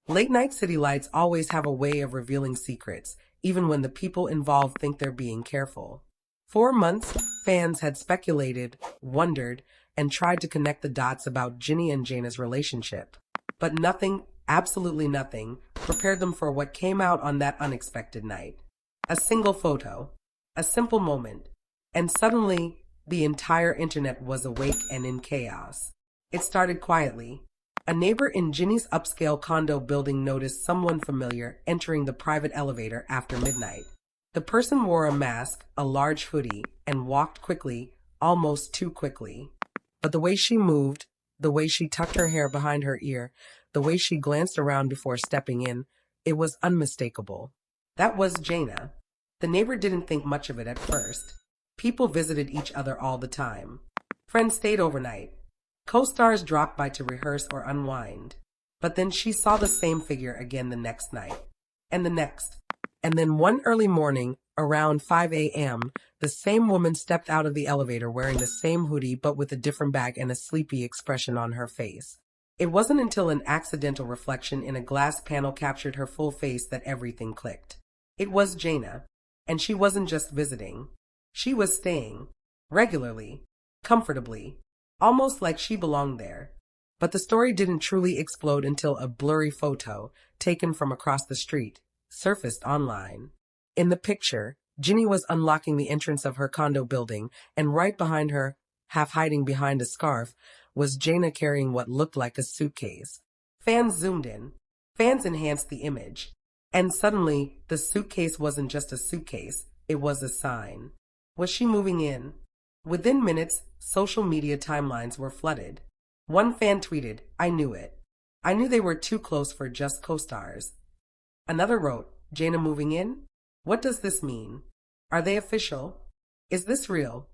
Late-night city lights always have a way of revealing secrets, even when the people involved think they're being careful. For months, fans had speculated, wondered, and tried to connect the dots about Ginny and Jayna's relationship. But nothing, absolutely nothing, prepared them for what came out on that unexpected night. A single photo, a simple moment, and suddenly the entire internet was awake and in chaos. It started quietly. A neighbor in Ginny's upscale condo building noticed someone familiar entering the private elevator after midnight. The person wore a mask, a large hoodie, and walked quickly, almost too quickly. But the way she moved, the way she tucked her hair behind her ear, the way she glanced around before stepping in, it was unmistakable. That was Jayna. The neighbor didn't think much of it at first. People visited each other all the time. Friends stayed overnight. Co-stars dropped by to rehearse or unwind. But then she saw the same figure again the next night. And the next. And then one early morning, around 5 a.m., the same woman stepped out of the elevator wearing the same hoodie but with a different bag and a sleepy expression on her face. It wasn't until an accidental reflection in a glass panel captured her full face that everything clicked. It was Jayna. And she wasn't just visiting. She was staying. Regularly. Comfortably. Almost like she belonged there. But the story didn't truly explode until a blurry photo, taken from across the street, surfaced online. In the picture, Ginny was unlocking the entrance of her condo building, and right behind her, half hiding behind a scarf, was Jayna carrying what looked like a suitcase. Fans zoomed in. Fans enhanced the image. And suddenly, the suitcase wasn't just a suitcase, it was a sign. Was she moving in? Within minutes, social media timelines were flooded. One fan tweeted, "I knew it. I knew they were too close for just co-stars." Another wrote, "Jayna moving in? What does this mean? Are they official? Is this real?"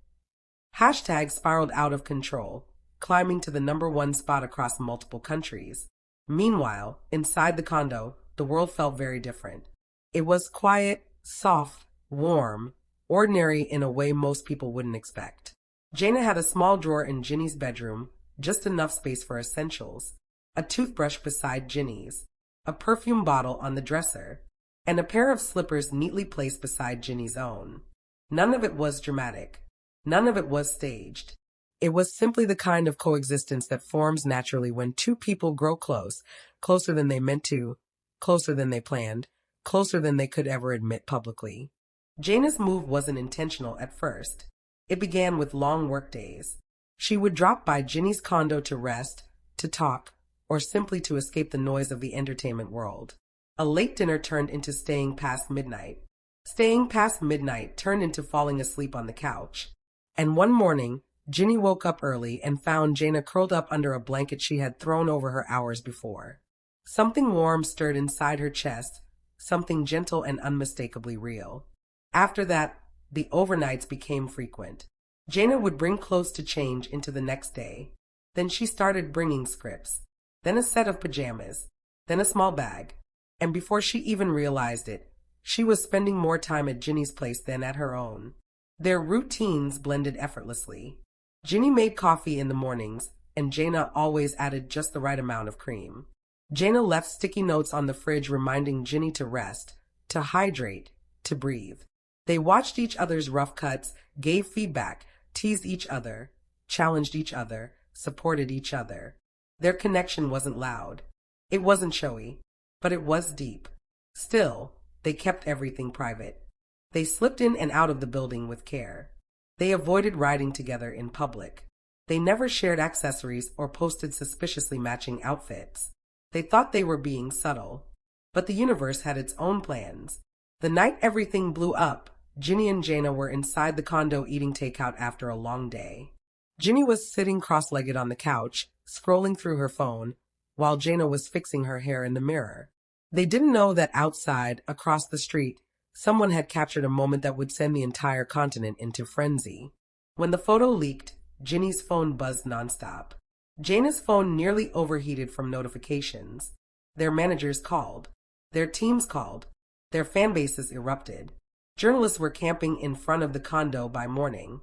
Hashtags spiraled out of control, climbing to the #1 spot across multiple countries. Meanwhile, inside the condo, the world felt very different. It was quiet, soft, warm, ordinary in a way most people wouldn't expect. Jayna had a small drawer in Ginny's bedroom, just enough space for essentials, a toothbrush beside Ginny's, a perfume bottle on the dresser, and a pair of slippers neatly placed beside Ginny's own. None of it was dramatic. None of it was staged. It was simply the kind of coexistence that forms naturally when two people grow close, closer than they meant to, closer than they planned, closer than they could ever admit publicly. Jayna's move wasn't intentional at first. It began with long workdays. She would drop by Ginny's condo to rest, to talk, or simply to escape the noise of the entertainment world. A late dinner turned into staying past midnight. Staying past midnight turned into falling asleep on the couch. And one morning, Ginny woke up early and found Jayna curled up under a blanket she had thrown over her hours before. Something warm stirred inside her chest, something gentle and unmistakably real. After that, the overnights became frequent. Jayna would bring clothes to change into the next day. Then she started bringing scripts, then a set of pajamas, then a small bag. And before she even realized it, she was spending more time at Ginny's place than at her own. Their routines blended effortlessly. Ginny made coffee in the mornings, and Jayna always added just the right amount of cream. Jayna left sticky notes on the fridge reminding Ginny to rest, to hydrate, to breathe. They watched each other's rough cuts, gave feedback, teased each other, challenged each other, supported each other. Their connection wasn't loud. It wasn't showy, but it was deep. Still, they kept everything private. They slipped in and out of the building with care. They avoided riding together in public. They never shared accessories or posted suspiciously matching outfits. They thought they were being subtle. But the universe had its own plans. The night everything blew up, Ginny and Jayna were inside the condo eating takeout after a long day. Ginny was sitting cross-legged on the couch, scrolling through her phone, while Jayna was fixing her hair in the mirror. They didn't know that outside, across the street, someone had captured a moment that would send the entire continent into frenzy. When the photo leaked, Ginny's phone buzzed nonstop. Jayna's phone nearly overheated from notifications. Their managers called. Their teams called. Their fan bases erupted. Journalists were camping in front of the condo by morning.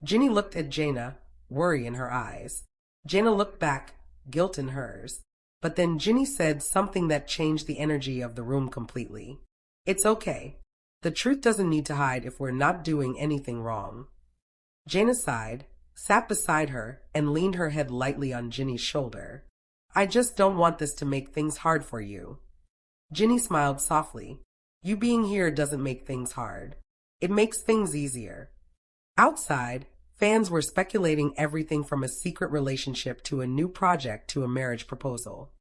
Ginny looked at Jayna, worry in her eyes. Jayna looked back, guilt in hers. But then Ginny said something that changed the energy of the room completely. It's okay. The truth doesn't need to hide if we're not doing anything wrong. Jayna sighed, sat beside her, and leaned her head lightly on Ginny's shoulder. I just don't want this to make things hard for you. Ginny smiled softly. You being here doesn't make things hard. It makes things easier. Outside, fans were speculating everything from a secret relationship to a new project to a marriage proposal.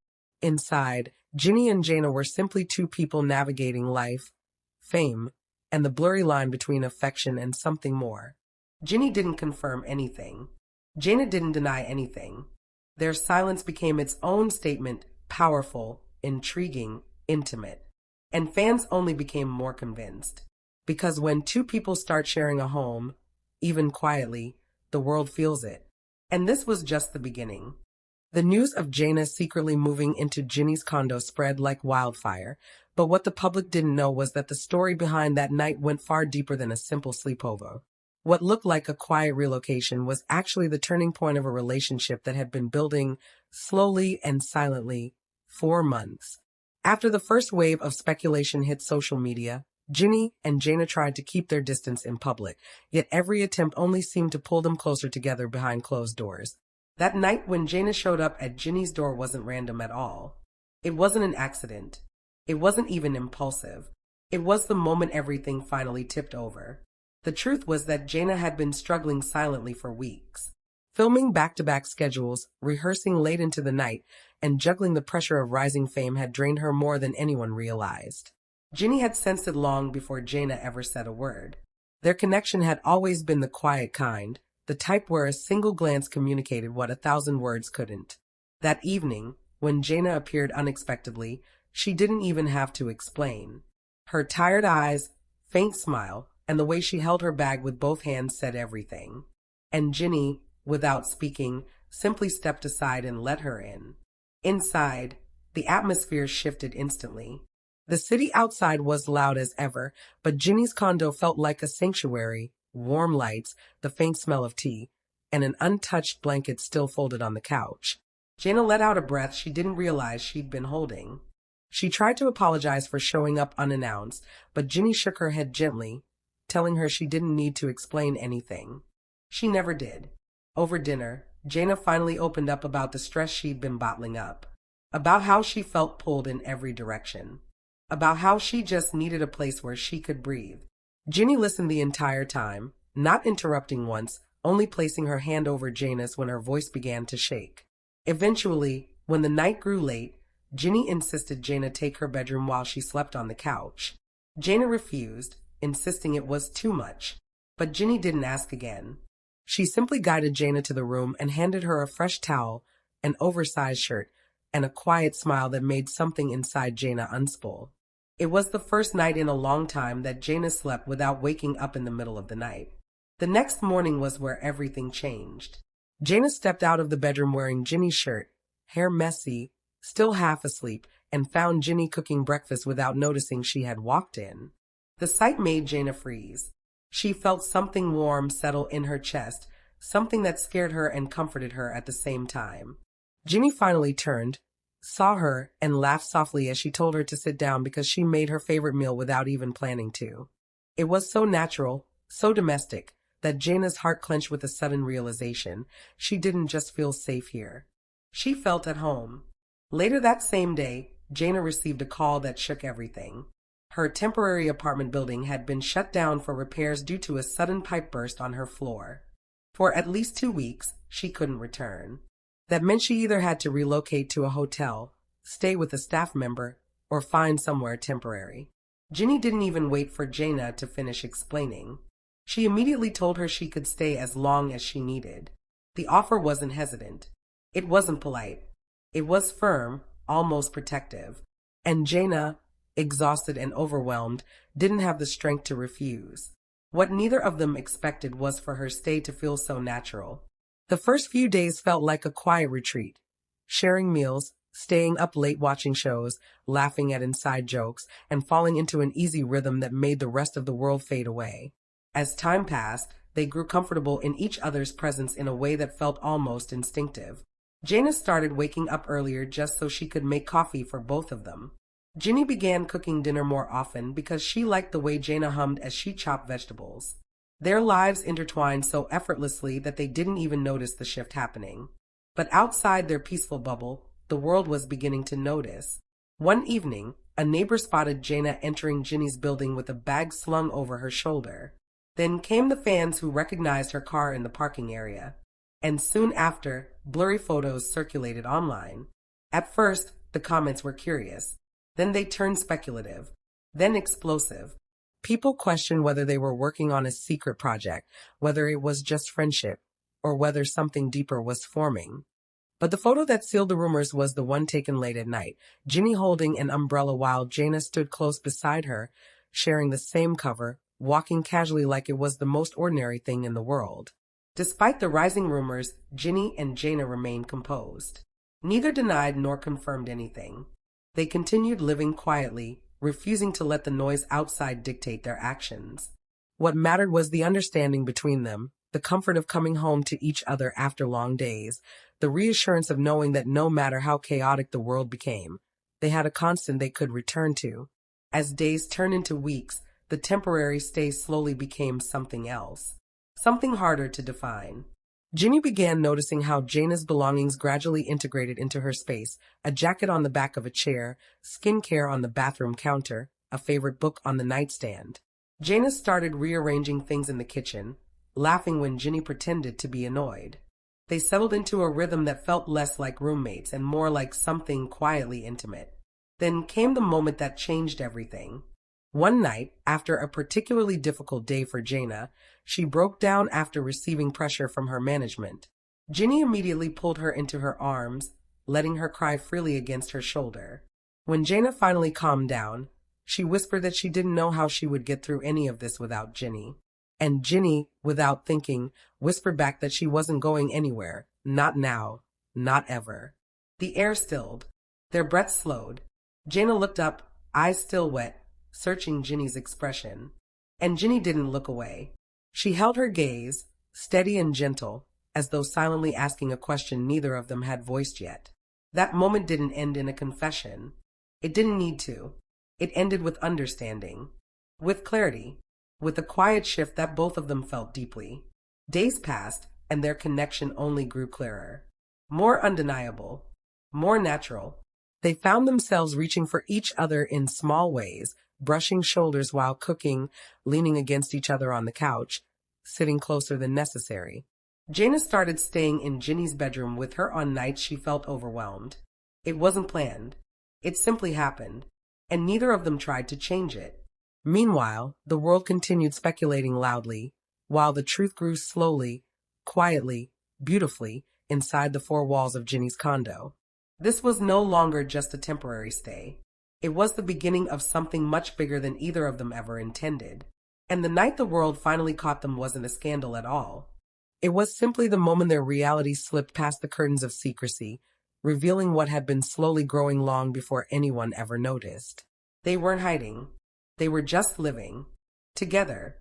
Inside, Ginny and Jayna were simply two people navigating life, fame, and the blurry line between affection and something more. Ginny didn't confirm anything. Jayna didn't deny anything. Their silence became its own statement, powerful, intriguing, intimate. And fans only became more convinced. Because when two people start sharing a home, even quietly, the world feels it. And this was just the beginning. The news of Jayna secretly moving into Ginny's condo spread like wildfire, but what the public didn't know was that the story behind that night went far deeper than a simple sleepover. What looked like a quiet relocation was actually the turning point of a relationship that had been building slowly and silently for months. After the first wave of speculation hit social media, Ginny and Jayna tried to keep their distance in public, yet every attempt only seemed to pull them closer together behind closed doors. That night when Jayna showed up at Ginny's door wasn't random at all. It wasn't an accident. It wasn't even impulsive. It was the moment everything finally tipped over. The truth was that Jayna had been struggling silently for weeks. Filming back-to-back schedules, rehearsing late into the night, and juggling the pressure of rising fame had drained her more than anyone realized. Ginny had sensed it long before Jayna ever said a word. Their connection had always been the quiet kind, the type where a single glance communicated what 1,000 words couldn't. That evening, when Jayna appeared unexpectedly, she didn't even have to explain. Her tired eyes, faint smile, and the way she held her bag with both hands said everything. And Ginny, without speaking, simply stepped aside and let her in. Inside, the atmosphere shifted instantly. The city outside was loud as ever, but Ginny's condo felt like a sanctuary, warm lights, the faint smell of tea, and an untouched blanket still folded on the couch. Jayna let out a breath she didn't realize she'd been holding. She tried to apologize for showing up unannounced, but Ginny shook her head gently, telling her she didn't need to explain anything. She never did. Over dinner, Jayna finally opened up about the stress she'd been bottling up, about how she felt pulled in every direction, about how she just needed a place where she could breathe. Ginny listened the entire time, not interrupting once, only placing her hand over Jayna's when her voice began to shake. Eventually, when the night grew late, Ginny insisted Jayna take her bedroom while she slept on the couch. Jayna refused, insisting it was too much, but Ginny didn't ask again. She simply guided Jayna to the room and handed her a fresh towel, an oversized shirt, and a quiet smile that made something inside Jayna unspool. It was the first night in a long time that Jayna slept without waking up in the middle of the night. The next morning was where everything changed. Jayna stepped out of the bedroom wearing Ginny's shirt, hair messy, still half asleep, and found Ginny cooking breakfast without noticing she had walked in. The sight made Jayna freeze. She felt something warm settle in her chest, something that scared her and comforted her at the same time. Ginny finally turned, saw her, and laughed softly as she told her to sit down because she made her favorite meal without even planning to. It was so natural, so domestic, that Jayna's heart clenched with a sudden realization. She didn't just feel safe here. She felt at home. Later that same day, Jayna received a call that shook everything. Her temporary apartment building had been shut down for repairs due to a sudden pipe burst on her floor. For at least 2 weeks, she couldn't return. That meant she either had to relocate to a hotel, stay with a staff member, or find somewhere temporary. Ginny didn't even wait for Jayna to finish explaining. She immediately told her she could stay as long as she needed. The offer wasn't hesitant. It wasn't polite. It was firm, almost protective. And Jayna, exhausted and overwhelmed, didn't have the strength to refuse. What neither of them expected was for her stay to feel so natural. The first few days felt like a quiet retreat. Sharing meals, staying up late watching shows, laughing at inside jokes, and falling into an easy rhythm that made the rest of the world fade away. As time passed, they grew comfortable in each other's presence in a way that felt almost instinctive. Jayna started waking up earlier just so she could make coffee for both of them. Ginny began cooking dinner more often because she liked the way Jayna hummed as she chopped vegetables. Their lives intertwined so effortlessly that they didn't even notice the shift happening. But outside their peaceful bubble, the world was beginning to notice. One evening, a neighbor spotted Jayna entering Ginny's building with a bag slung over her shoulder. Then came the fans who recognized her car in the parking area. And soon after, blurry photos circulated online. At first, the comments were curious. Then they turned speculative. Then explosive. People questioned whether they were working on a secret project, whether it was just friendship, or whether something deeper was forming. But the photo that sealed the rumors was the one taken late at night, Ginny holding an umbrella while Jayna stood close beside her, sharing the same cover, walking casually like it was the most ordinary thing in the world. Despite the rising rumors, Ginny and Jayna remained composed. Neither denied nor confirmed anything. They continued living quietly, refusing to let the noise outside dictate their actions. What mattered was the understanding between them, the comfort of coming home to each other after long days, the reassurance of knowing that no matter how chaotic the world became, they had a constant they could return to. As days turned into weeks, the temporary stay slowly became something else, something harder to define. Ginny began noticing how Jayna's belongings gradually integrated into her space, a jacket on the back of a chair, skincare on the bathroom counter, a favorite book on the nightstand. Jayna started rearranging things in the kitchen, laughing when Ginny pretended to be annoyed. They settled into a rhythm that felt less like roommates and more like something quietly intimate. Then came the moment that changed everything. One night, after a particularly difficult day for Jayna, she broke down after receiving pressure from her management. Ginny immediately pulled her into her arms, letting her cry freely against her shoulder. When Jayna finally calmed down, she whispered that she didn't know how she would get through any of this without Ginny. And Ginny, without thinking, whispered back that she wasn't going anywhere. Not now. Not ever. The air stilled. Their breaths slowed. Jayna looked up, eyes still wet, searching Ginny's expression. And Ginny didn't look away. She held her gaze, steady and gentle, as though silently asking a question neither of them had voiced yet. That moment didn't end in a confession. It didn't need to. It ended with understanding. With clarity. With a quiet shift that both of them felt deeply. Days passed, and their connection only grew clearer. More undeniable. More natural. They found themselves reaching for each other in small ways, brushing shoulders while cooking, leaning against each other on the couch, sitting closer than necessary. Jayna started staying in Ginny's bedroom with her on nights she felt overwhelmed. It wasn't planned. It simply happened, and neither of them tried to change it. Meanwhile, the world continued speculating loudly, while the truth grew slowly, quietly, beautifully, inside the four walls of Ginny's condo. This was no longer just a temporary stay. It was the beginning of something much bigger than either of them ever intended. And the night the world finally caught them wasn't a scandal at all. It was simply the moment their reality slipped past the curtains of secrecy, revealing what had been slowly growing long before anyone ever noticed. They weren't hiding. They were just living. Together.